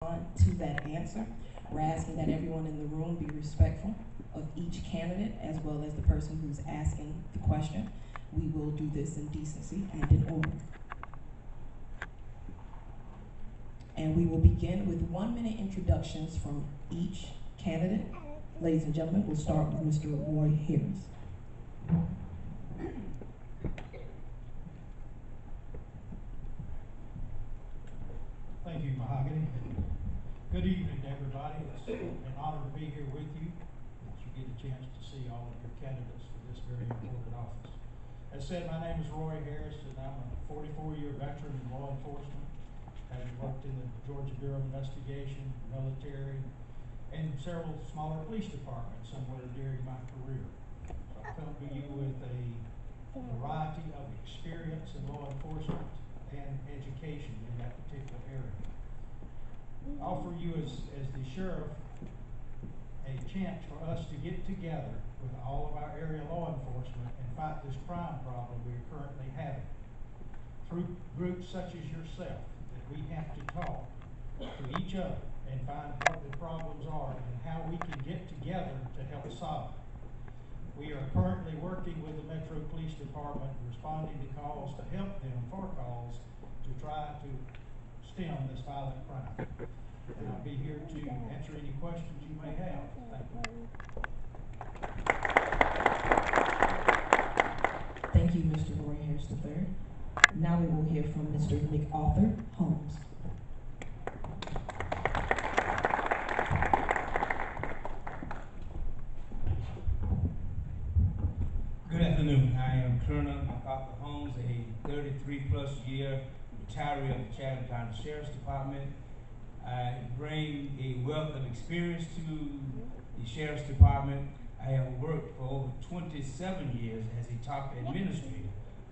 To that answer. We're asking that everyone in the room be respectful of each candidate as well as the person who's asking the question. We will do this in decency and in order. And we will begin with 1-minute introductions from each candidate. Ladies and gentlemen, we'll start with Mr. Roy Harris. Thank you, Mahogany. Good evening, everybody. It's an honor to be here with you, that you get a chance to see all of your candidates for this very important office. As said, my name is Roy Harris, and I'm a 44-year veteran in law enforcement, having worked in the Georgia Bureau of Investigation, military, and several smaller police departments somewhere during my career. So I come to you with a variety of experience in law enforcement and education in that particular area. I offer you as the sheriff a chance for us to get together with all of our area law enforcement and fight this crime problem we are currently having. Through groups such as yourself, that we have to talk to each other and find what the problems are and how we can get together to help solve it. We are currently working with the Metro Police Department, responding to calls to help them for calls to try to stem this violent crime. And I'll be here to answer any questions you may have. Thank you, Mr. Roy Harris III. Now we will hear from Mr. MacArthur Holmes. Good afternoon. I am Colonel MacArthur Holmes, a 33-plus year retiree of the Chatham County Sheriff's Department. I bring a wealth of experience to the Sheriff's Department. I have worked for over 27 years as a top administrator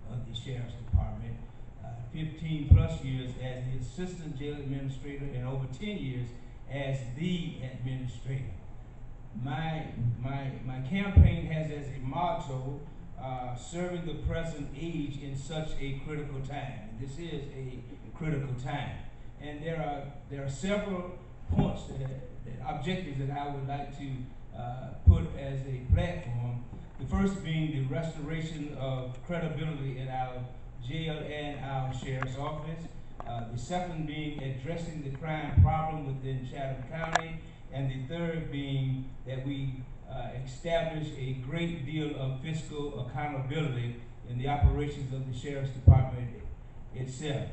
of the Sheriff's Department, 15-plus years as the Assistant Jail Administrator, and over 10 years as the Administrator. My campaign has as a motto, serving the present age in such a critical time. And this is a critical time. And there are several points, objectives that I would like to put as a platform. The first being the restoration of credibility in our jail and our sheriff's office. The second being addressing the crime problem within Chatham County. And the third being that we establish a great deal of fiscal accountability in the operations of the Sheriff's Department itself.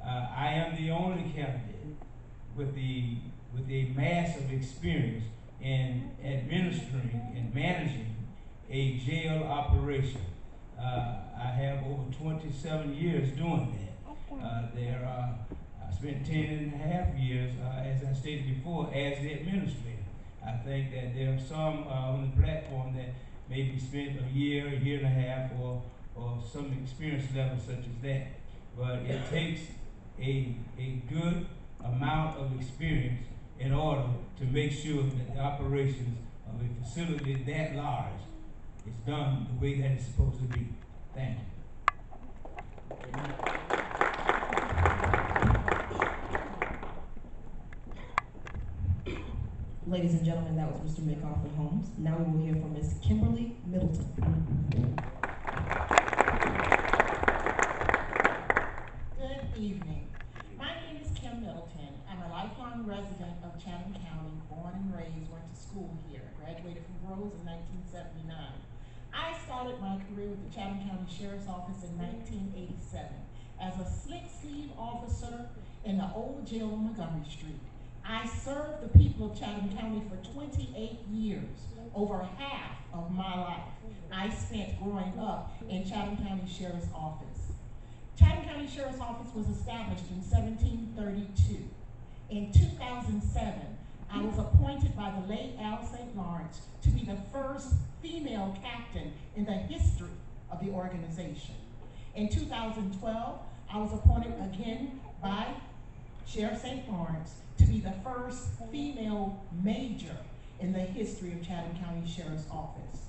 I am the only candidate with a mass of experience in administering and managing a jail operation. I have over 27 years doing that. I spent 10 and a half years, as I stated before, as the administrator. I think that there are some on the platform that maybe spent a year and a half, or some experience level such as that. But it takes a good amount of experience in order to make sure that the operations of a facility that large is done the way that it's supposed to be. Thank you. Ladies and gentlemen, that was Mr. MacArthur Holmes. Now we will hear from Ms. Kimberly Middleton. Good evening. My name is Kim Middleton. I'm a lifelong resident of Chatham County, born and raised, went to school here, graduated from Rose in 1979. I started my career with the Chatham County Sheriff's Office in 1987 as a slick sleeve officer in the old jail on Montgomery Street. I served the people of Chatham County for 28 years, over half of my life I spent growing up in Chatham County Sheriff's Office. Chatham County Sheriff's Office was established in 1732. In 2007, I was appointed by the late Al St. Lawrence to be the first female captain in the history of the organization. In 2012, I was appointed again by Sheriff St. Lawrence to be the first female major in the history of Chatham County Sheriff's Office.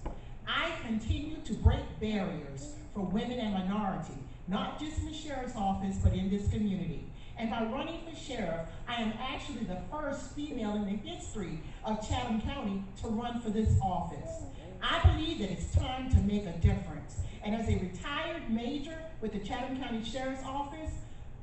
I continue to break barriers for women and minority, not just in the Sheriff's Office, but in this community. And by running for sheriff, I am actually the first female in the history of Chatham County to run for this office. I believe that it's time to make a difference. And as a retired major with the Chatham County Sheriff's Office,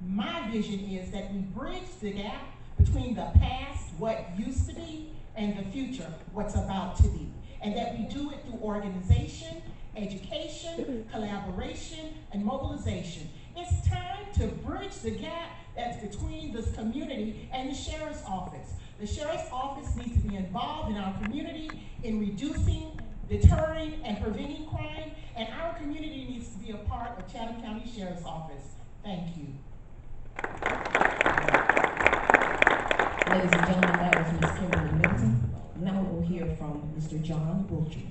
my vision is that we bridge the gap between the past, what used to be, and the future, what's about to be. And that we do it through organization, education, collaboration, and mobilization. It's time to bridge the gap that's between this community and the Sheriff's Office. The Sheriff's Office needs to be involved in our community in reducing, deterring, and preventing crime, and our community needs to be a part of Chatham County Sheriff's Office. Thank you. Ladies and gentlemen, that was Ms. Kimberly Middleton. Now we'll hear from Mr. John Wiltshire.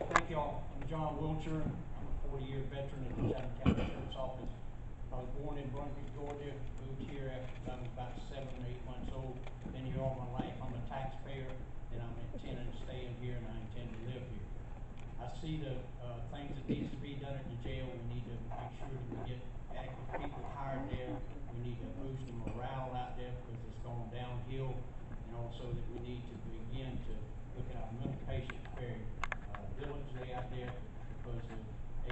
Thank y'all. I'm John Wiltshire. I'm a 40-year veteran of the Chatham County Sheriff's Office. I was born in Brunswick, Georgia, moved here after I was about 7 or 8 months old. Been here all my life. I'm a taxpayer, and I'm intending to stay in here, and I intend to live here. I see the things that needs to be done at the jail. We need to make sure that we get adequate people hired there. We need to boost the morale out there because it's going downhill, and also that we need to begin to look at our mental patients very diligently out there because the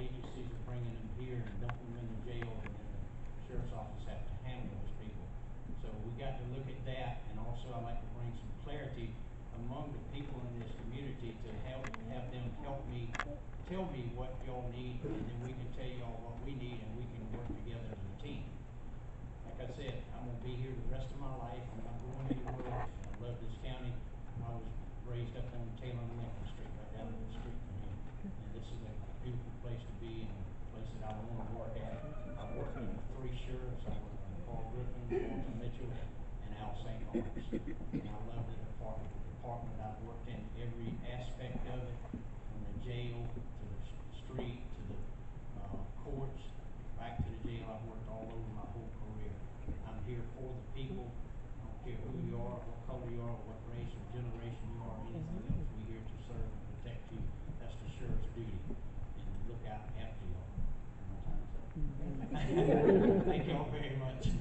agencies are bringing them here and dumping them in the jail, and then the sheriff's office has to handle those people. So we got to look at that, and also I'd like to bring some clarity among the people in this community to have them help me, tell me what y'all need, and then we can tell y'all what we need, and we can work together as a team. Like I said, I'm gonna be here the rest of my life. I'm not going anywhere. I love this county. I was raised up on Taylor and Lincoln Street, right down the street from here. And this is a beautiful place to be, and a place that I want to work at. I worked in 3 sheriffs. I worked in Paul Griffin, Walter Mitchell, and Al St. Lawrence. And I love the department. I've worked in every aspect of it, from the jail to the street to the courts, back to the jail. I've worked all over my whole career. I'm here for the people. I don't care who you are, what color you are, what race or generation you are, or anything else. We're here to serve and protect you. That's the sheriff's duty. And look out after y'all. My time's up. Thank y'all very much.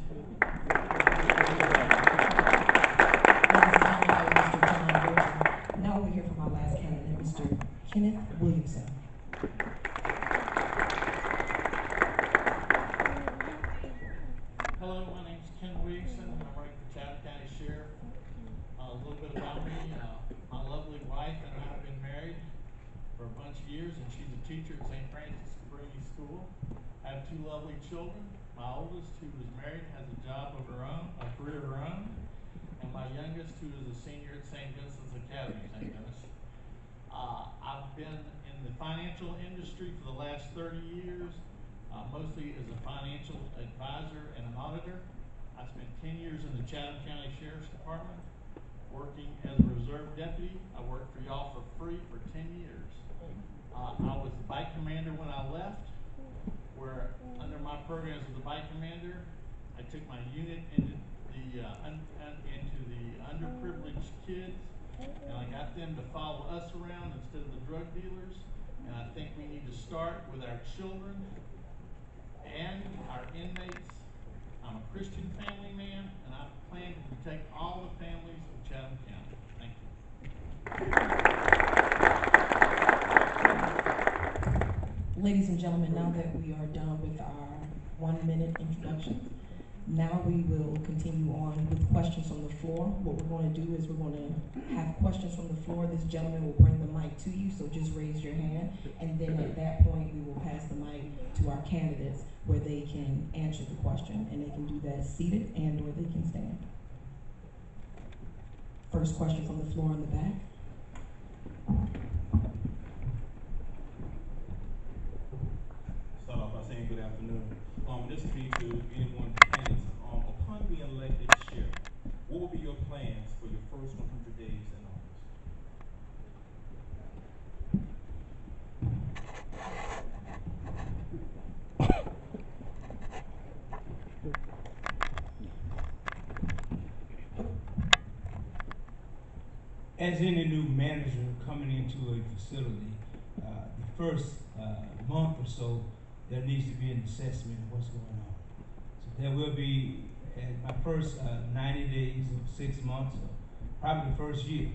Now we'll hear from our last candidate, Mr. Kenneth Williamson. Hello, my name is Ken Williamson. I'm running for Chatham County Sheriff. A little bit about me. My lovely wife and I have been married for a bunch of years, and she's a teacher at St. Francis Cabrini School. I have 2 lovely children. My oldest, who is married, has a job of her own, a career of her own. And my youngest, who is a senior at St. Vincent's Academy, St. Denis. I've been in the financial industry for the last 30 years, mostly as a financial advisor and an auditor. I spent 10 years in the Chatham County Sheriff's Department, working as a reserve deputy. I worked for y'all for free for 10 years. I was the bike commander when I left, where under my programs as the bike commander, I took my unit into the underprivileged kids, and I got them to follow us around instead of the drug dealers. And I think we need to start with our children and our inmates. I'm a Christian family man, and I plan to protect all the families of Chatham County. Thank you. Ladies and gentlemen, now that we are done with our 1-minute introductions, now we will continue on with questions from the floor. What we're going to do is we're going to have questions from the floor. This gentleman will bring the mic to you, so just raise your hand. And then at that point, we will pass the mic to our candidates where they can answer the question. And they can do that seated and or they can stand. First question from the floor in the back. Start off by saying good afternoon. This to be to anyone candidates. Upon being elected sheriff, what will be your plans for your first 100 days in office? As any new manager coming into a facility, the first month or so, there needs to be an assessment of what's going on. So there will be, at my first 90 days or 6 months, or probably the first year,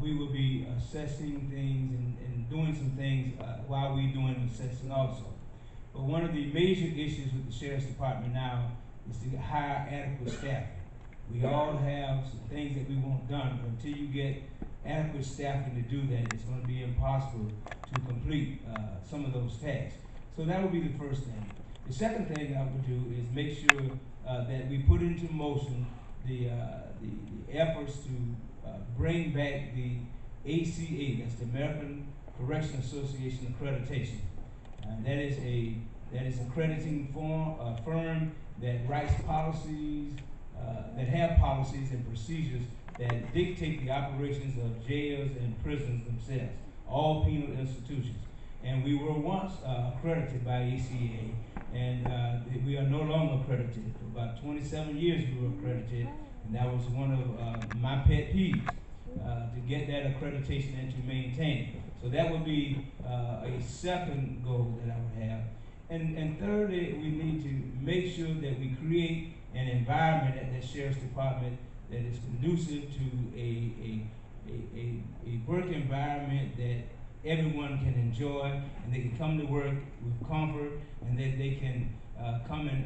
we will be assessing things and doing some things while we're doing assessing also. But one of the major issues with the Sheriff's Department now is to hire adequate staffing. We all have some things that we want done, but until you get adequate staffing to do that, it's going to be impossible to complete some of those tasks. So that would be the first thing. The second thing I would do is make sure that we put into motion the efforts to bring back the ACA, that's the American Correctional Association accreditation. That is accrediting firm that writes policies, that have policies and procedures that dictate the operations of jails and prisons themselves, all penal institutions. And we were once accredited by ACA, and we are no longer accredited. For about 27 years we were accredited, and that was one of my pet peeves, to get that accreditation and to maintain it. So that would be a second goal that I would have. And thirdly, we need to make sure that we create an environment at the Sheriff's Department that is conducive to a work environment that everyone can enjoy, and they can come to work with comfort, and that they can come and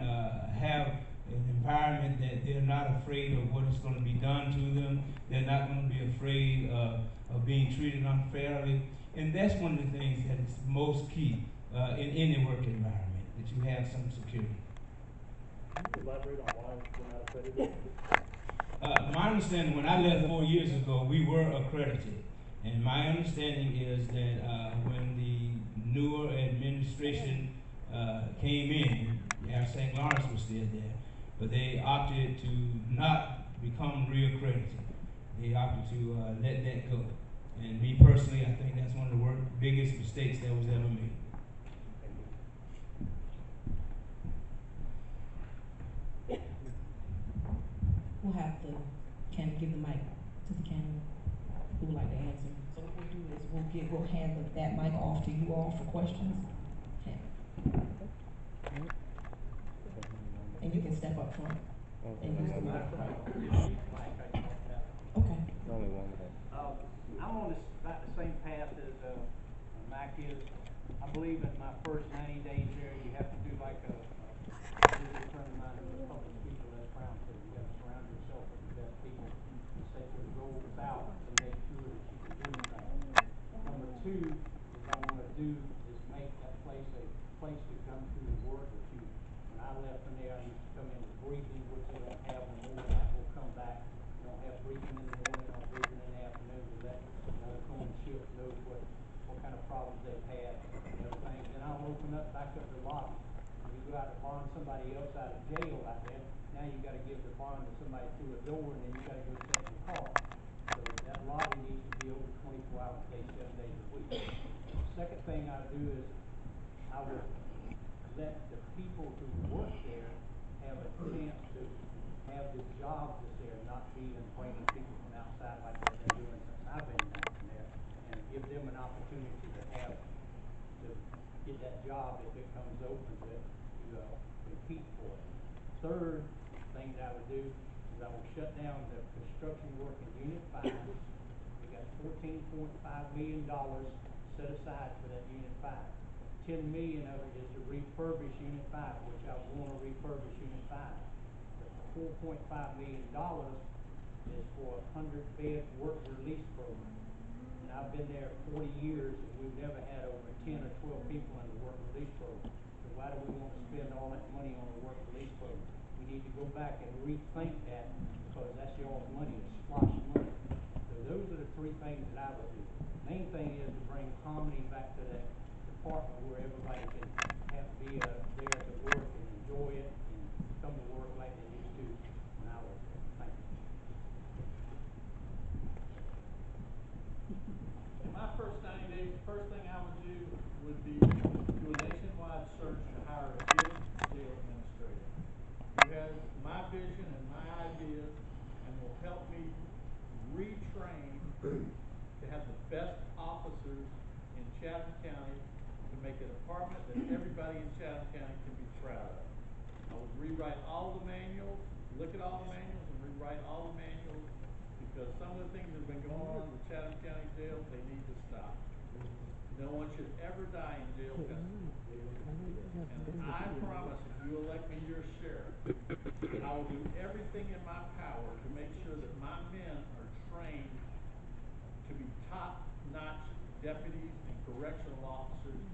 have an environment that they're not afraid of what is going to be done to them. They're not going to be afraid of being treated unfairly. And that's one of the things that is most key in any work environment, that you have some security. Can you elaborate on why we're not accredited? My understanding, when I left 4 years ago, we were accredited. And my understanding is that when the newer administration came in, St. Lawrence was still there, but they opted to not become reaccredited. They opted to let that go. And me personally, I think that's one of the biggest mistakes that was ever made. We'll have to give the mic to the candidate who would like to answer. So what we'll do is we'll hand that mic off to you all for questions. And you can step up front and use the microphone. Okay. I'm on about the same path as Mac is. I believe in my first 90 days there, you have to do like a good friend of mine who's a public speaker, Les Brown said, you got to surround yourself with the best people and set your goals out to make sure that you can do things. Number two, what I want to do is make that place a place to come to the work that you. When I left from there, I used to come in with briefing, which they don't have anymore. That will come back. You don't have briefing in the morning or briefing in the afternoon to let another common shift know what kind of problems they've had and everything. Then I'll open up back up the lobby. When you go out to bond somebody else out of jail out there, now you got to give the bond to somebody through a door, and then you got to go set your car. So that lobby needs to be open 24 hours a day, 7 days a week. The second thing I do is I will let the people who work there have a chance to have the jobs that's there, not be bringing people from outside like they've been doing since I've been down there, and give them an opportunity to get that job if it comes open to compete for it. Third thing that I would do is I will shut down the construction work in Unit 5. We got $14.5 million set aside for that Unit 5. $10 million of it is to refurbish Unit 5, which I want to refurbish Unit 5. The $4.5 million is for a 100-bed work release program. And I've been there 40 years, and we've never had over 10 or 12 people in the work release program. So why do we want to spend all that money on a work release program? We need to go back and rethink that, because that's y'all's money, it's SPLOSH money. So those are the three things that I would do. Main thing is to bring harmony back to that department where everybody can be there to work and enjoy it and come to work like they used to when I was there. Thank you. In my first 90 days, the first thing I would do would be do a nationwide search to hire a good jail administrator who has my vision and my ideas and will help me retrain to have the best officers in Chatham County to make a department that everybody in Chatham County can be proud of. I would rewrite all the manuals, look at all the manuals and rewrite all the manuals, because some of the things that have been going on in the Chatham County jail, they need to stop. No one should ever die in jail custody. And I promise, if you elect me your sheriff, I will do everything in my power to make sure that my men are trained to be top-notch deputies and correctional officers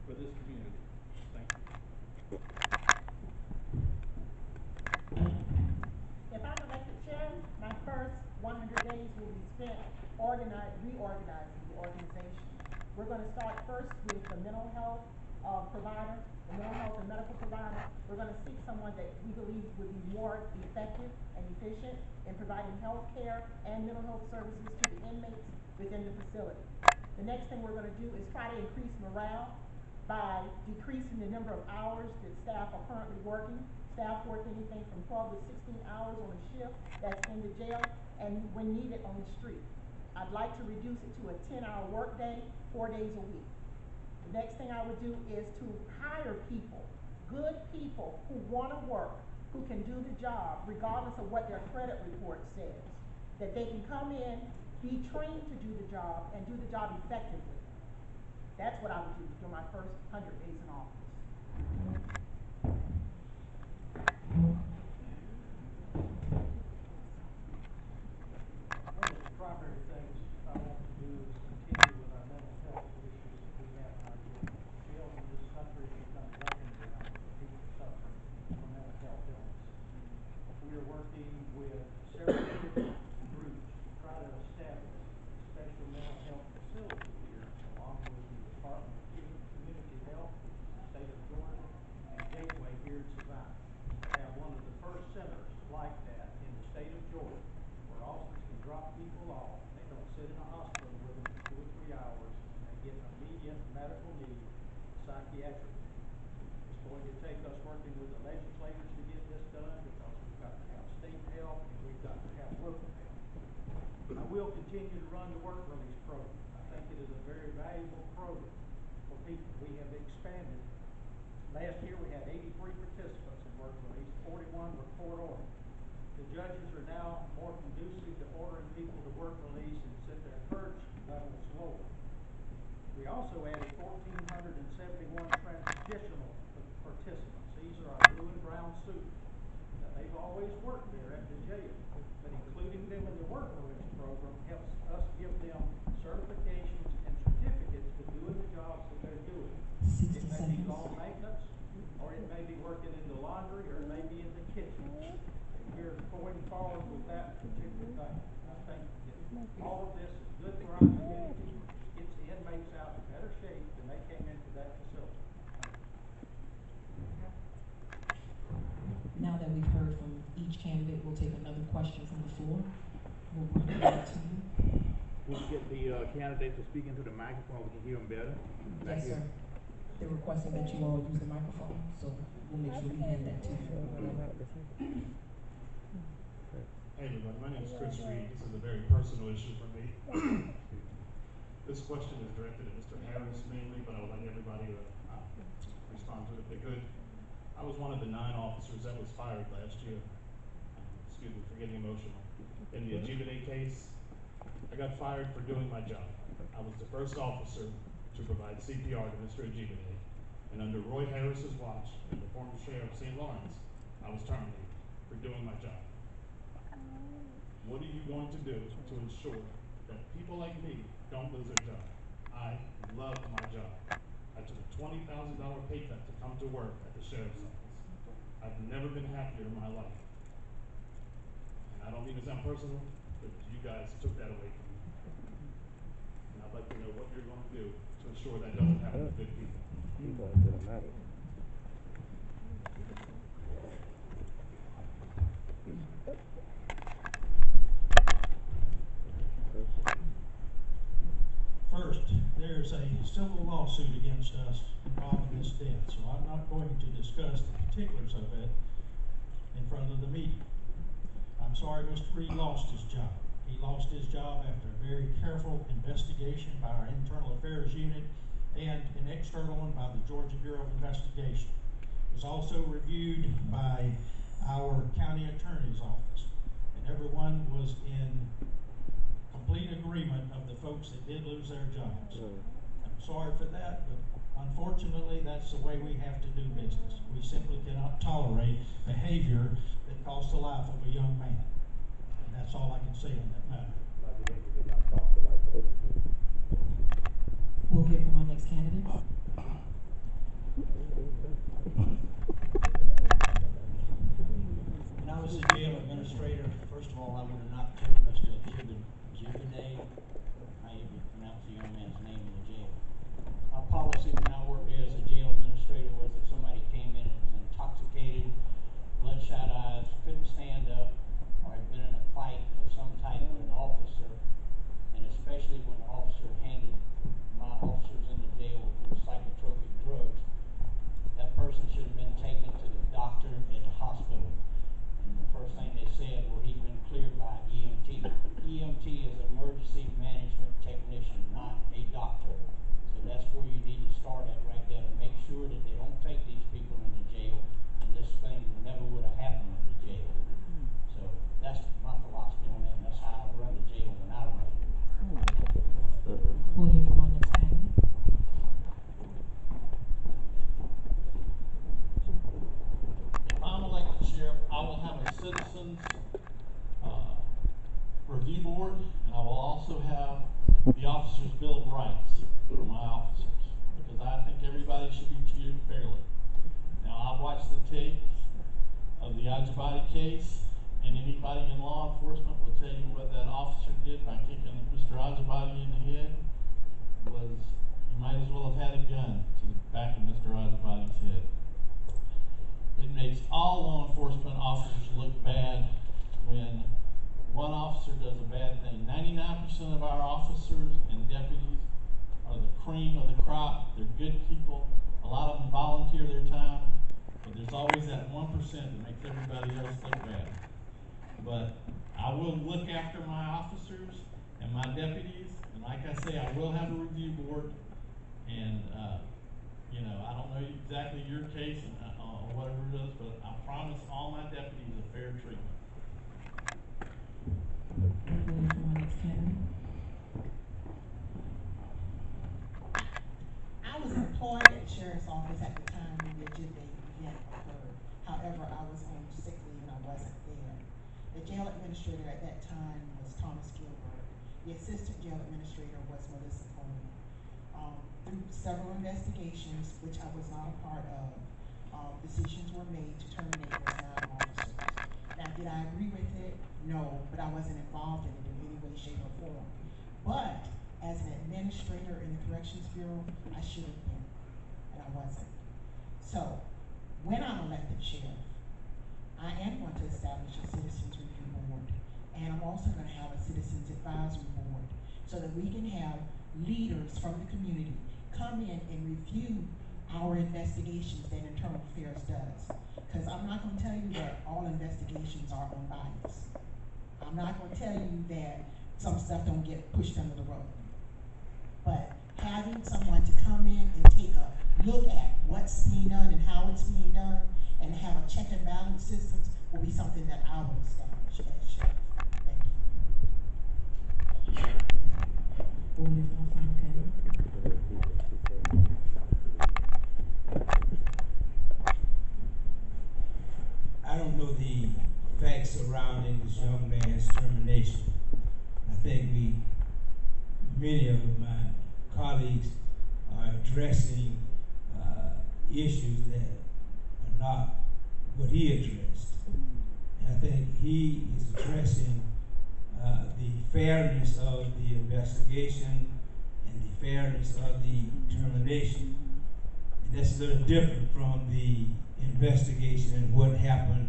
for this community. Thank you. If I'm elected chair, my first 100 days will be spent reorganizing the organization. We're going to start first with the mental health provider, the mental health and medical provider. We're going to seek someone that we believe would be more effective and efficient in providing health care and mental health services to the inmates within the facility. The next thing we're going to do is try to increase morale by decreasing the number of hours that staff are currently working. Staff work anything from 12 to 16 hours on a shift that's in the jail and when needed on the street. I'd like to reduce it to a 10-hour workday, 4 days a week. The next thing I would do is to hire people, good people who want to work, who can do the job regardless of what their credit report says. That they can come in, be trained to do the job, and do the job effectively. That's what I would do during my first 100 days in office. One of the primary things I want to do is continue with our mental health issues that we have in our jails. Jails in this country have become dumping grounds for people suffering from mental health illness. We are working with several different groups to try to establish special mental health facilities here, along with the Department of Community Health, the state of Georgia, and Gateway here in Savannah. We have one of the first centers like that in the state of Georgia, where officers can drop people off. They don't sit in a hospital with them for 2 or 3 hours, and they get immediate medical need, psychiatric need. It's going to take us working with the legislators to get this done, because we've got to have state help and we've got to have local help. I will continue to run the work release program. I think it is a very valuable program for people. We have expanded. Last year we had 83 participants in work release, 41 were court ordered. The judges are now more conducive to ordering people to work release and set their courage levels lower. We also added 1,471 transitional participants. These are our blue and brown suits. Now, they've always worked there at the jail, but including them in the work release program helps us give them certifications and certificates for doing the jobs that they're doing. 60 It may be seconds. lawn maintenance, or it may be working in the laundry, or it may be in the kitchen. And we're going forward with that particular thing. I think that all of this is good for our community. It gets the inmates out in better shape than they came into that facility. Now that we've heard from each candidate, we'll take another question from the floor. We'll bring it back to you. Will you get the candidates to speak into the microphone, we can hear them better? Yes, sir. They're requesting that you all use the microphone, so we'll make sure we hand that to you. Hey everybody, my name is Chris Reed. This is a very personal issue for me. This question is directed at Mr. Harris mainly, but I would like everybody to respond to it if they could. I was one of the 9 officers that was fired last year. Excuse me for getting emotional. In the Ajibade case, I got fired for doing my job. I was the first officer to provide CPR to Mr. Ajibade, and under Roy Harris's watch and the former sheriff of St. Lawrence, I was terminated for doing my job. What are you going to do to ensure that people like me don't lose their job? I love my job. I took a $20,000 pay cut to come to work at the sheriff's office. I've never been happier in my life. And I don't mean to sound personal, but you guys took that away from me. And I'd like to know what you're going to do to ensure that doesn't happen to good people. First, there's a civil lawsuit against us involving this death, so I'm not going to discuss the particulars of it in front of the media. I'm sorry Mr. Reed lost his job. He lost his job after a very careful investigation by our internal affairs unit and an external one by the Georgia Bureau of Investigation. It was also reviewed by our county attorney's office, and everyone was in complete agreement of the folks that did lose their jobs. I'm sorry for that, but unfortunately, that's the way we have to do business. We simply cannot tolerate behavior that costs the life of a young man. And that's all I can say on that matter. We'll hear from our next candidate. When I was a jail administrator, first of all, I would have not taken Mr. Jibiday, how you pronounce the young man's name in the jail. Our policy when I worked there as a jail administrator was if somebody came in and was intoxicated, bloodshot eyes, couldn't stand up, or had been in a fight of some type with an officer, and especially when the officer handed my officers in the jail with psychotropic drugs, that person should have been taken to the doctor at the hospital. And the first thing they said, well, he's been cleared by EMT. EMT is emergency management technician, not a doctor. So that's where you need to start at right there to make sure that they don't take these people into jail, and this thing never would have happened in the jail. So that's my philosophy on that, and that's how I run the jail when I run it. We'll hear from our next candidate. If I'm elected sheriff, I will have a citizens review board, and I will also have the officers' Bill of Rights for my officers, because I think everybody should be treated fairly. Now, I've watched the tapes of the Ajibadi case, and anybody in law enforcement will tell you what that officer did by kicking Mr. Ajibadi in the head was, he might as well have had a gun to the back of Mr. Ajibadi's head. It makes all law enforcement officers look bad when one officer does a bad thing. 99% of our officers and deputies are the cream of the crop. They're good people. A lot of them volunteer their time, but there's always that 1% that makes everybody else look bad. But I will look after my officers and my deputies, and like I say, I will have a review board. And you know, I don't know exactly your case or whatever it is, but I promise all my deputies a fair treatment. We'll hear from our next candidate. I was employed at the sheriff's office at the time when the Jibiday event occurred. However, I was on sick leave and I wasn't there. The jail administrator at that time was Thomas Gilbert. The assistant jail administrator was Melissa Coleman. Through several investigations, which I was not a part of, decisions were made to terminate those 9 officers. Now, did I agree with it? No, but I wasn't involved in it in any way, shape, or form. But as an administrator in the Corrections Bureau, I should have been, and I wasn't. So, when I'm elected sheriff, I am going to establish a citizens review board, and I'm also going to have a citizens advisory board, so that we can have leaders from the community come in and review our investigations that Internal Affairs does. Because I'm not going to tell you that all investigations are unbiased. I'm not going to tell you that some stuff don't get pushed under the rug. But having someone to come in and take a look at what's being done and how it's being done, and have a check and balance systems will be something that I will establish as sheriff. Thank you. We'll hear from our final candidate. I don't know the facts surrounding this young man's termination. I think many of my colleagues are addressing issues that are not what he addressed. And I think he is addressing the fairness of the investigation and the fairness of the termination. And that's a little different from the investigation and what happened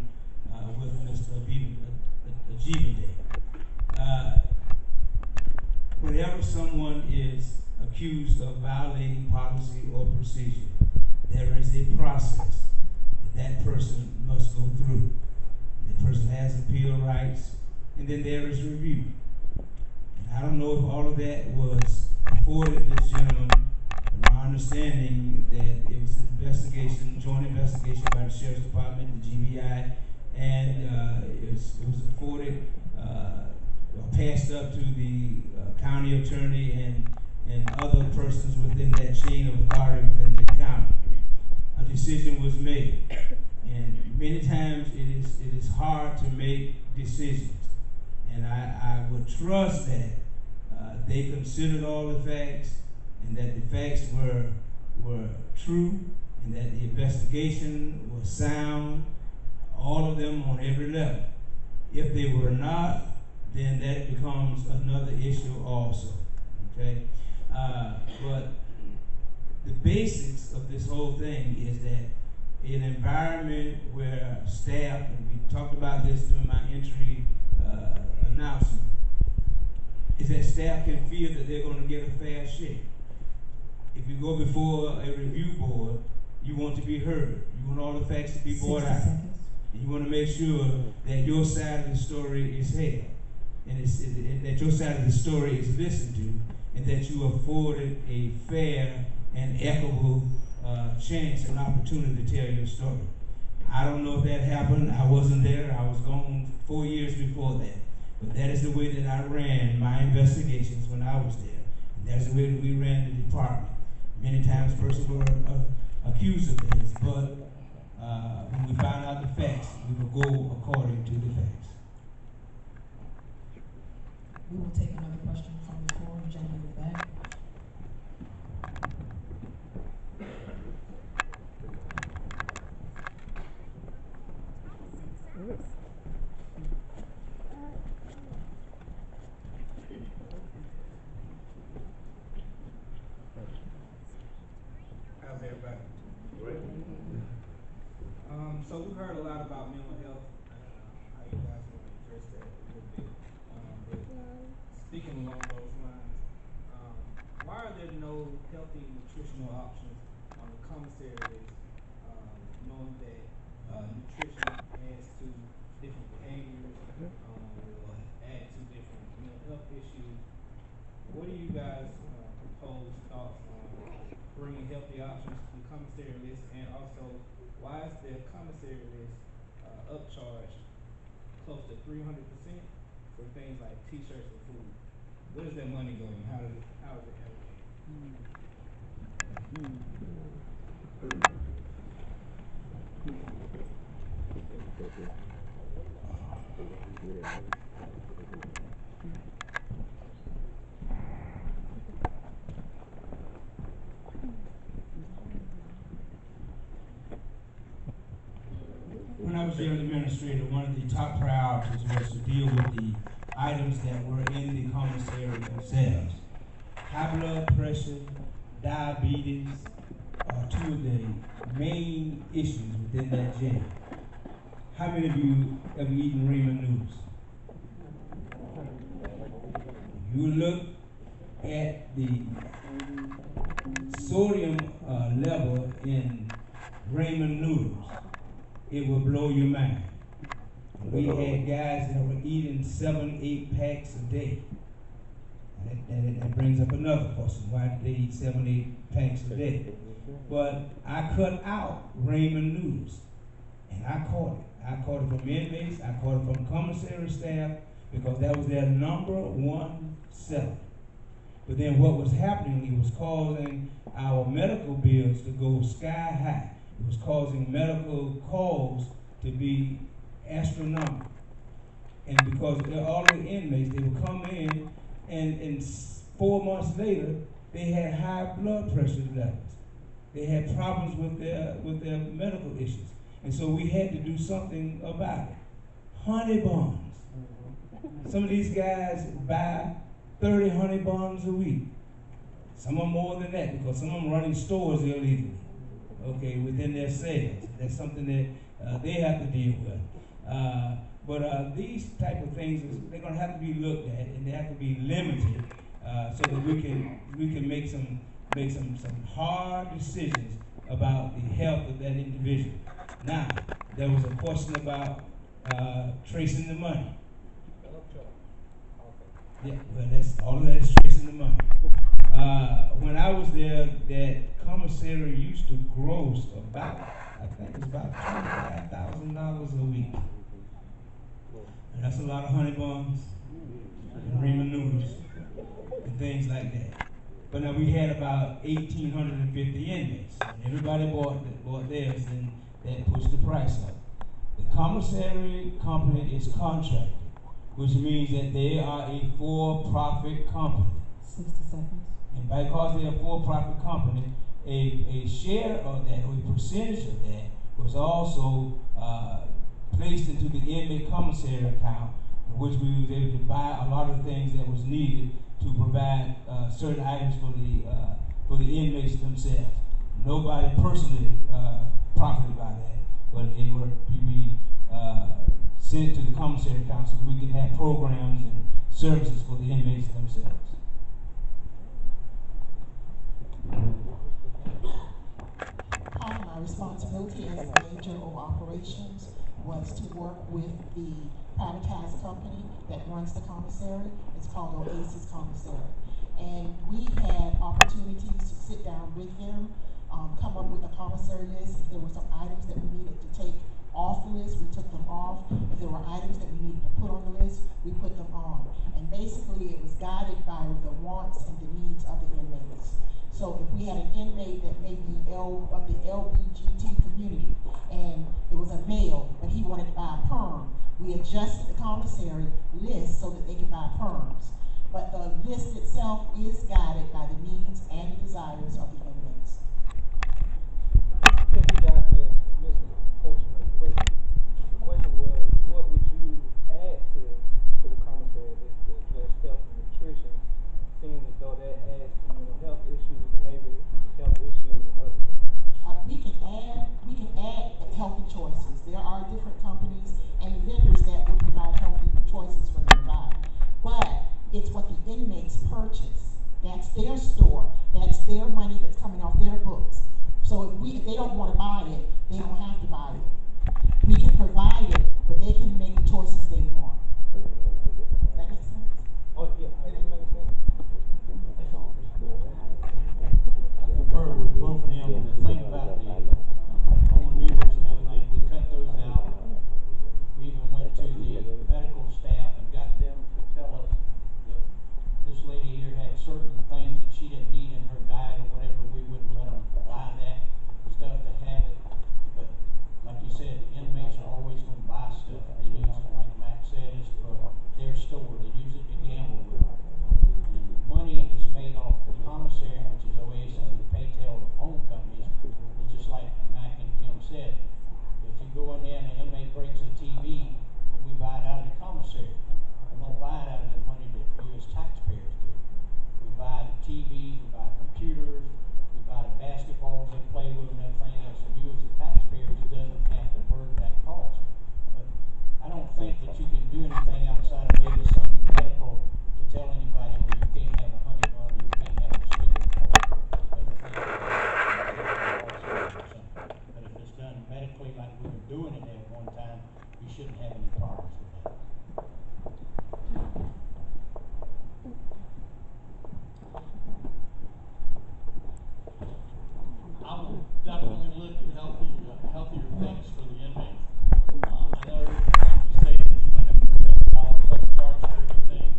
with Mr. Jibiday. Whenever someone is accused of violating policy or procedure, there is a process that person must go through. The person has appeal rights, and then there is review. And I don't know if all of that was afforded this gentleman, Bernard understanding that it was an investigation, joint investigation by the Sheriff's Department, the GBI, and it was afforded, passed up to the county attorney and other persons within that chain of authority within the county. A decision was made, and many times it is hard to make decisions, and I would trust that they considered all the facts, and that the facts were true, and that the investigation was sound, all of them on every level. If they were not, then that becomes another issue also, okay? But the basics of this whole thing is that an environment where staff, and we talked about this during my entry announcement, is that staff can feel that they're going to get a fair shake. If you go before a review board, you want to be heard. You want all the facts to be brought out. And you want to make sure that your side of the story is held, and that your side of the story is listened to, and that you afforded a fair and equitable chance and opportunity to tell your story. I don't know if that happened. I wasn't there. I was gone 4 years before that. But that is the way that I ran my investigations when I was there. And that's the way that we ran the department. Many times persons were accused of things, but when we found out the facts, we would go according to the facts. We will take another question from the floor, gentleman in the back. How's everybody? Great. So we heard a lot about mental health, how you guys want to address that a little bit. But speaking along those lines, why are there no healthy nutritional options on the commissary list, knowing that nutrition adds to different behaviors, will add to different mental health issues? What do you guys propose thoughts on bringing healthy options to the commissary list, and also why is the commissary list upcharged close to 300% for things like t-shirts and food? Where does that money go, and how is it When I was the administrator, one of the top priorities was to deal with the items that were in the commissary themselves. High blood pressure, diabetes are two of the main issues within that jail. How many of you ever eaten ramen noodles? If you look at the sodium level in ramen noodles, it will blow your mind. We had guys that were eating 7-8 packs a day. That brings up another question. Why did they eat 7-8 packs a day? But I cut out ramen noodles, and I caught it. I caught it from inmates, I caught it from commissary staff, because that was their #1 seller. But then what was happening, it was causing our medical bills to go sky high. It was causing medical calls to be astronomical. And because all the inmates, they would come in, and 4 months later, they had high blood pressure levels. They had problems with their medical issues. And so we had to do something about it. Honey buns. Some of these guys buy 30 honey buns a week. Some are more than that, because some of them running stores illegally, okay, within their sales. That's something that they have to deal with. But these type of things, they're going to have to be looked at, and they have to be limited, so that we can make some hard decisions about the health of that individual. Now, there was a question about tracing the money. Yeah, well, all of that is tracing the money. When I was there, that commissary used to gross about, I think it's about $25,000 a week. And that's a lot of honey buns and ramen noodles and things like that. But now we had about 1,850 inmates. And everybody bought theirs, and that pushed the price up. The commissary company is contracted, which means that they are a for-profit company. 60 seconds. And because they're a for-profit company, a share of that, or a percentage of that, was also placed into the inmate commissary account, in which we was able to buy a lot of the things that was needed to provide certain items for the inmates themselves. Nobody personally profited by that, but they were to be sent to the commissary account so we could have programs and services for the inmates themselves. Part of my responsibility as manager of operations was to work with the privatized company that runs the commissary. It's called Oasis Commissary. And we had opportunities to sit down with them, come up with a commissary list. If there were some items that we needed to take off the list, we took them off. If there were items that we needed to put on the list, we put them on. And basically it was guided by the wants and the needs of the inmates. So if we had an inmate that may be of the LBGT community, and it was a male, but he wanted to buy a perm, we adjusted the commissary list so that they could buy perms. But the list itself is guided by the needs and the desires of the inmates. I think you guys may have missed a portion of the question. The question was, what would you add to the commissary list to address health and nutrition, seeing as though that adds to mental health issues, behavioral health issues, and other things? We can add healthy choices. There are different companies and vendors that will provide healthy choices for them to buy. But it's what the inmates purchase. That's their store. That's their money that's coming off their books. So if they don't want to buy it, they don't have to buy it. We can provide it, but they can make the choices they want. Does that make sense? Oh, yeah, that makes sense. I concur with both of them. The thing about the home noodles and everything, we cut those out. We even went to the medical staff and got them to tell us if this lady here had certain things that she didn't need in her diet or whatever, we wouldn't let them buy that stuff to have it. But like you said, the inmates are always going to buy stuff. They use it, like Mac said, is for their store. They use it to gamble with. And the money is made off the commissary, which is Oasis and the paytail of home companies. It's just like Mac and Kim said. If you go in there and an inmate breaks a TV, then we buy it out of the commissary. We don't buy it out of the money that you as taxpayers do. We buy the TVs, we buy computers, we buy the basketballs they play with and everything else. And you as the taxpayers, it doesn't have to burden that cost. But I don't think that you can do anything outside of maybe something medical to tell anybody, well, you can't have a honey bun or you can't have a Snickers bar. But if it's done medically like we were doing it at one time, you shouldn't have any problems with that. I will definitely look at healthier things for the inmates. I know, like you say, that you might have $300 upcharge for everything.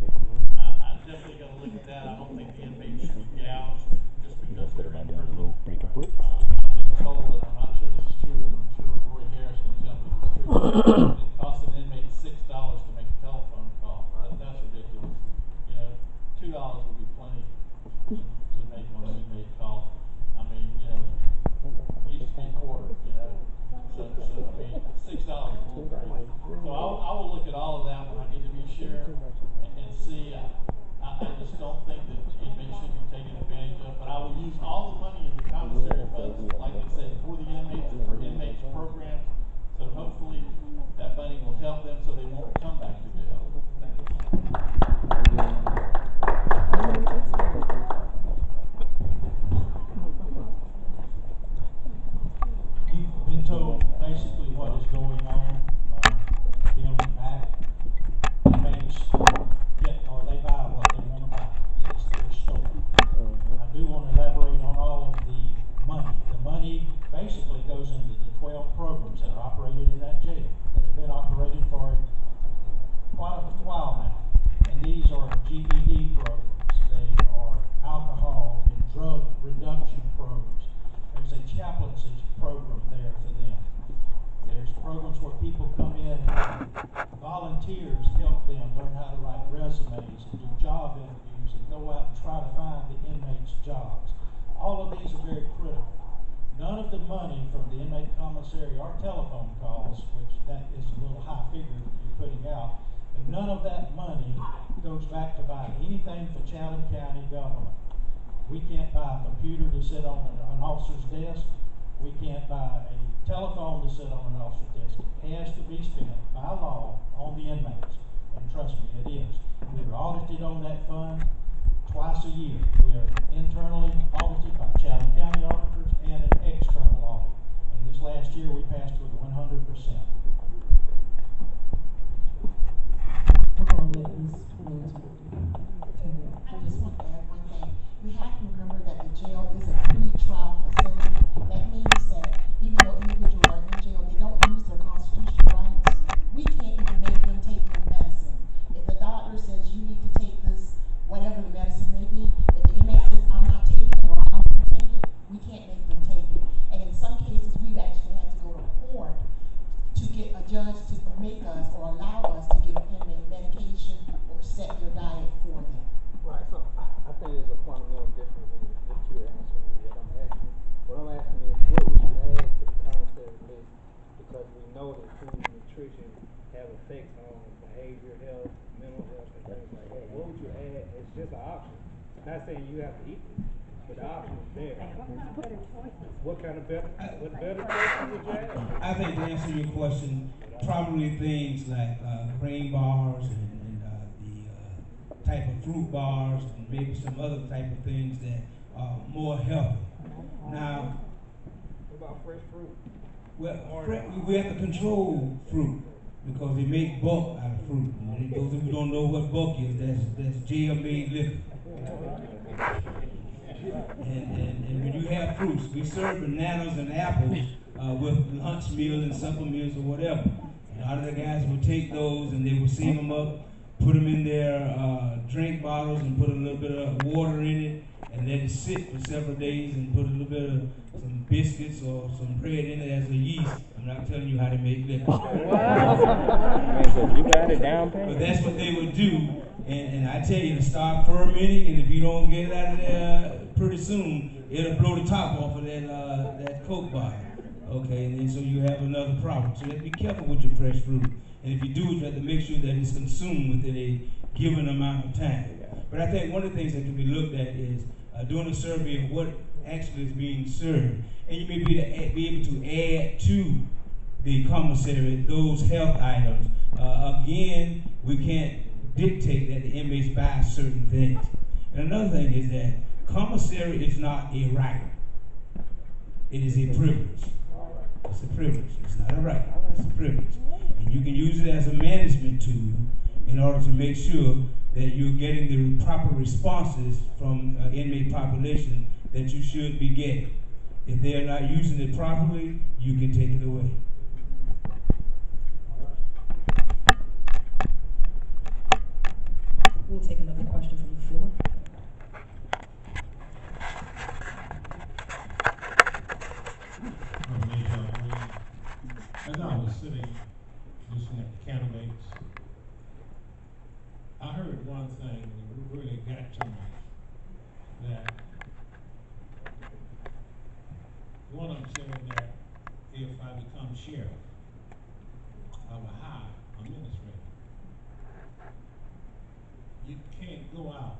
I definitely got to look at that. I don't think the inmates should be gouged just because they're in prison. I've been told, and I'm not sure this is true, and I'm sure Roy Harris can tell me it's true. It costs an inmate $60 volunteers help them learn how to write resumes and do job interviews and go out and try to find the inmates' jobs. All of these are very critical. None of the money from the inmate commissary or telephone calls, which that is a little high figure that you're putting out, but none of that money goes back to buy anything for Chatham County government. We can't buy a computer to sit on an officer's desk. We can't buy a telephone to sit on an officer's desk. It has to be spent by law on the inmates. And trust me, it is. We are audited on that fund twice a year. We are internally audited by Chatham County auditors and an external audit. And this last year we passed with 100%. We're going to let Ms. Wilson tell you. I just want to add one thing. We have to remember that the jail is a pre-trial facility. That means that even though individuals are in jail, they don't lose their constitutional rights. We can't even make them take their medicine. If the doctor says you need to take this, whatever the medicine may be, if the inmate says I'm not taking it or I don't want to take it, we can't make them take it. And in some cases, we've actually had to go to court to get a judge to make us or allow us to give an inmate medication or set their diet for them. Right, so I think there's a fundamental difference in what you're answering and what I'm asking. What I'm asking is, what would you add to the commissary list? Because we know that food and nutrition have effects on behavior, health, mental health, and things like that. What would you add? It's just an option. Not saying you have to eat this, but the option is there. What kind of better choices would you add? I think to answer your question, probably things like grain bars and the type of fruit bars and maybe some other type of things that are more healthy. Now, What about fresh fruit? well, we have to control fruit because they make bulk out of fruit. And those who don't know what bulk is, that's jail-made liquor. And when you have fruits, we serve bananas and apples with lunch meals and supper meals or whatever. And a lot of the guys will take those and they will save them up, put them in their drink bottles and put a little bit of water in it and let it sit for several days and put a little bit of some biscuits or some bread in it as a yeast. I'm not telling you how to make liquor. You got it down, But that's what they would do. And I tell you to start fermenting, and if you don't get it out of there pretty soon, it'll blow the top off of that Coke bottle. Okay, and then so you have another problem. So you have to be careful with your fresh fruit. And if you do, you have to make sure that it's consumed within a given amount of time. But I think one of the things that can be looked at is doing a survey of what actually is being served. And you may be able to add to the commissary those health items. Again, we can't dictate that the inmates buy certain things. And another thing is that commissary is not a right. It is a privilege. It's a privilege. It's not a right. It's a privilege. And you can use it as a management tool in order to make sure that you're getting the proper responses from inmate population that you should be getting. If they are not using it properly, you can take it away. We'll take another question from the floor. As I was sitting listening at the candidates, I heard one thing that really got to me, that one of them said that if I become sheriff, I will hire a administrator. You can't go out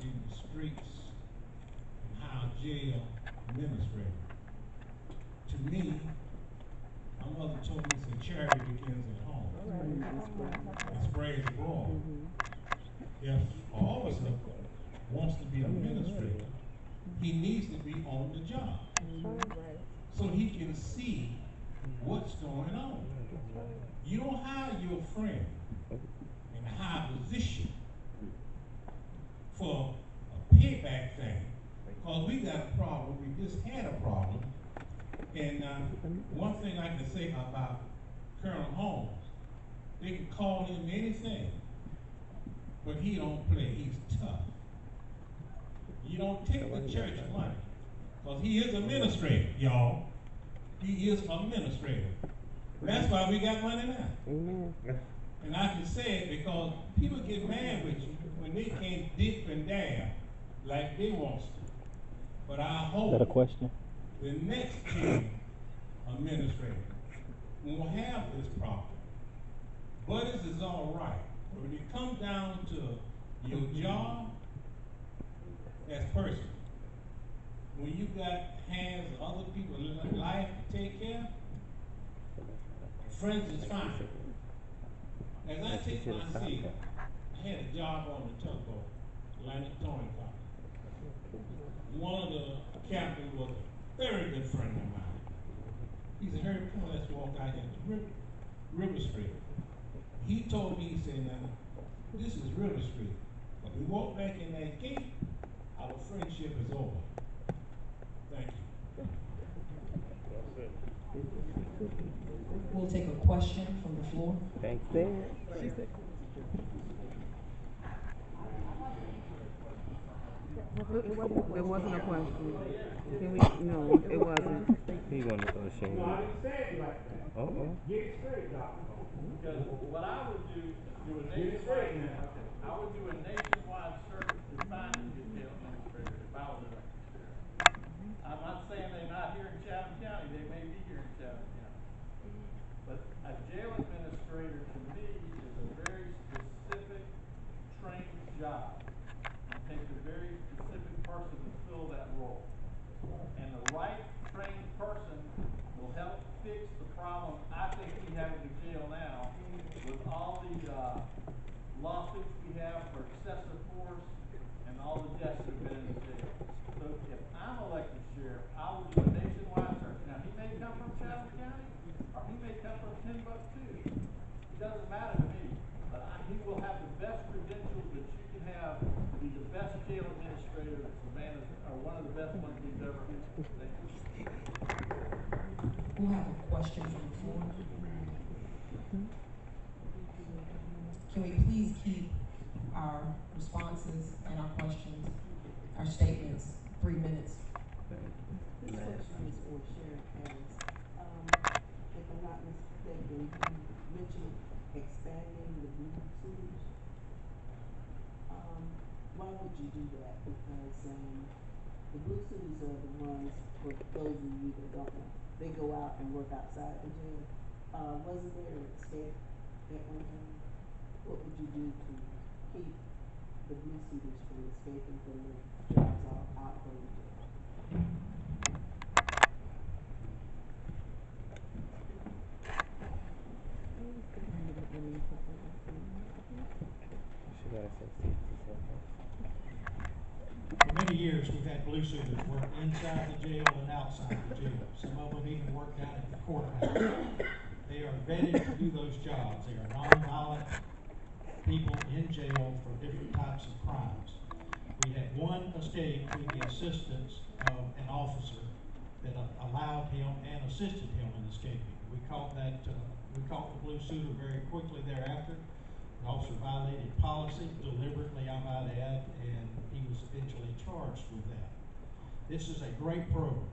in the streets and hire a jail administrator. To me, my mother told me that charity begins at home. It spreads abroad. If an officer wants to be an administrator, he needs to be on the job so he can see what's going on. You don't hire your friend in a high position for a payback thing, because we got a problem. We just had a problem. And one thing I can say about Colonel Holmes, they can call him anything, but he don't play. He's tough. You don't take the church money, because he is administrator, y'all. He is administrator. That's why we got money now. And I can say it because people get mad with you when they can't dip and dab like they want to. But I hope Is that a question? the next team administrator won't have this problem. Budgets is all right. But when it comes down to your job, that's personal. When you got hands of other people's life to take care, friends is fine. As I take my seat, I had a job on the tugboat, Atlantic Towing Company. One of the captains was a very good friend of mine. He said, "Harry, come on, let's walk out into River Street." He told me, he said, "Now, this is River Street. But we walk back in that gate, our friendship is over." Thank you. We'll take a question from the floor. Thanks, It wasn't a question. No, it wasn't. He wanted to show you. I didn't say it like that. Uh-oh. Get it straight, Doctor. Because what I would do a nationwide, I would do a nationwide search to find a good jail administrator if I was elected sheriff. I'm not saying they're not here in Chatham County, they may be here in Chatham County. But a jail administrator to me is a very specific trained job. It takes a very specific person to fill that role. And the right trained person will help fix the problem I think we have in the jail now with all the lawsuits we have for excessive force and all the deaths that have been in the jail. So if I'm elected sheriff, I will do a nationwide search. Now, he may come from Chatham County, or he may come from Timbuktu. It doesn't matter to me, but he will have the best credentials that you can have to be the best jail administrator that Savannah, or one of the best ones we've ever had. We'll have a question from the floor. Can we please keep our responses and our questions, our statements, 3 minutes? This question is for Sheriff Harris. If I'm not mistaken, you mentioned expanding the blue suiters. Why would you do that? Because the blue suiters are the ones, for those of you that don't know, they go out and work outside the jail. Wasn't there an escape at one time? What would you do to keep the blue suiters from escaping from their jobs out from the jail? For many years, we've had blue suiters work inside the jail and outside the jail. Some of them even work down at the courthouse. They are vetted to do those jobs. They are nonviolent people in jail for different types of crimes. We had one escape through the assistance of an officer that allowed him and assisted him in escaping. We caught the blue suitor very quickly thereafter. The officer violated policy deliberately, I might add, and he was eventually charged with that. This is a great program.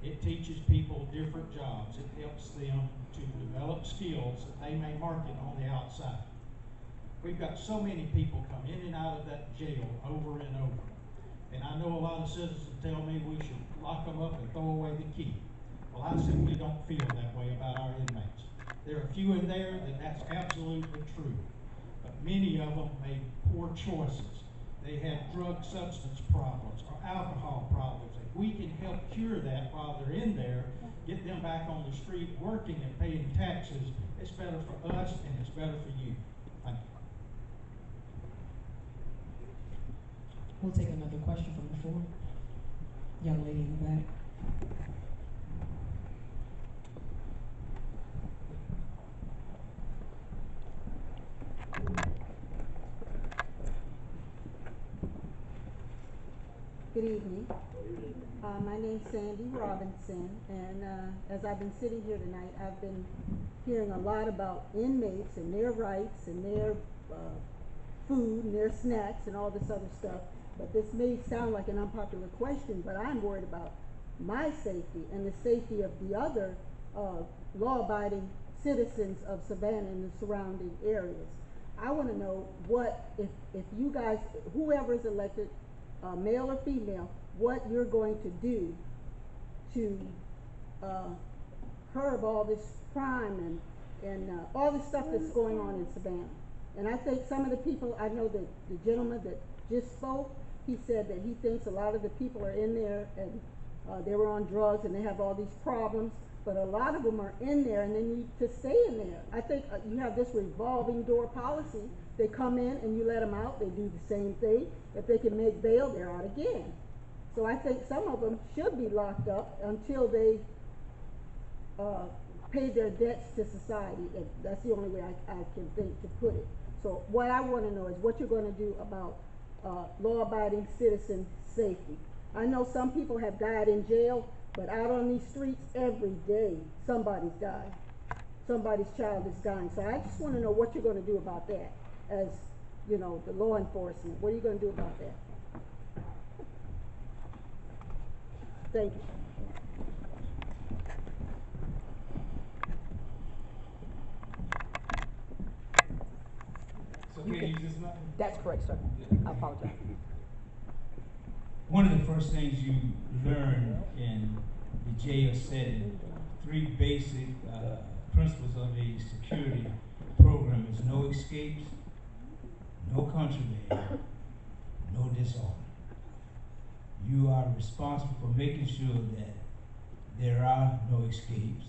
It teaches people different jobs. It helps them to develop skills that they may market on the outside. We've got so many people come in and out of that jail over and over. And I know a lot of citizens tell me we should lock them up and throw away the key. Well, I simply don't feel that way about our inmates. There are a few in there that's absolutely true. But many of them made poor choices. They had drug substance problems or alcohol problems. If we can help cure that while they're in there, get them back on the street working and paying taxes, it's better for us and it's better for you. Thank you. We'll take another question from the floor. Young lady in the back. Good evening. My name's Sandy Robinson, and as I've been sitting here tonight, I've been hearing a lot about inmates and their rights and their food and their snacks and all this other stuff. But this may sound like an unpopular question, but I'm worried about my safety and the safety of the other law-abiding citizens of Savannah and the surrounding areas. I wanna know what, if you guys, whoever is elected, male or female, what you're going to do to, curb all this crime and all this stuff that's going on in Savannah. And I think some of the people, I know that the gentleman that just spoke, he said that he thinks a lot of the people are in there and they were on drugs and they have all these problems, but a lot of them are in there and they need to stay in there. I think you have this revolving door policy. They come in and you let them out, they do the same thing. If they can make bail, they're out again. So I think some of them should be locked up until they pay their debts to society. And that's the only way I can think to put it. So what I want to know is what you're going to do about law-abiding citizen safety. I know some people have died in jail, but out on these streets every day somebody's died. Somebody's child is dying. So I just want to know what you're going to do about that as, you know, the law enforcement. What are you going to do about that? Thank you. So can you use this mic? That's correct, sir. I apologize. One of the first things you learn in the jail setting, three basic principles of a security program is no escapes, no contraband, no disorder. You are responsible for making sure that there are no escapes,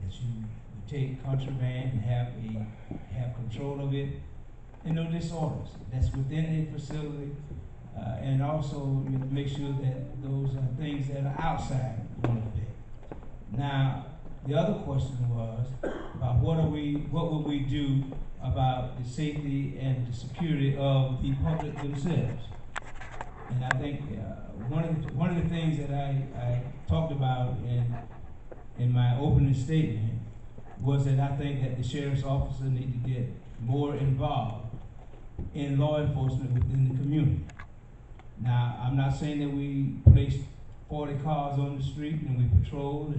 that you take contraband and have control of it, and no disorders. That's within the facility, and also you have to make sure that those are things that are outside you want to pay. Now, the other question was about what would we do about the safety and the security of the public themselves. And I think one of the things that I talked about in my opening statement was that I think that the sheriff's officer need to get more involved in law enforcement within the community. Now, I'm not saying that we place 40 cars on the street and we patrol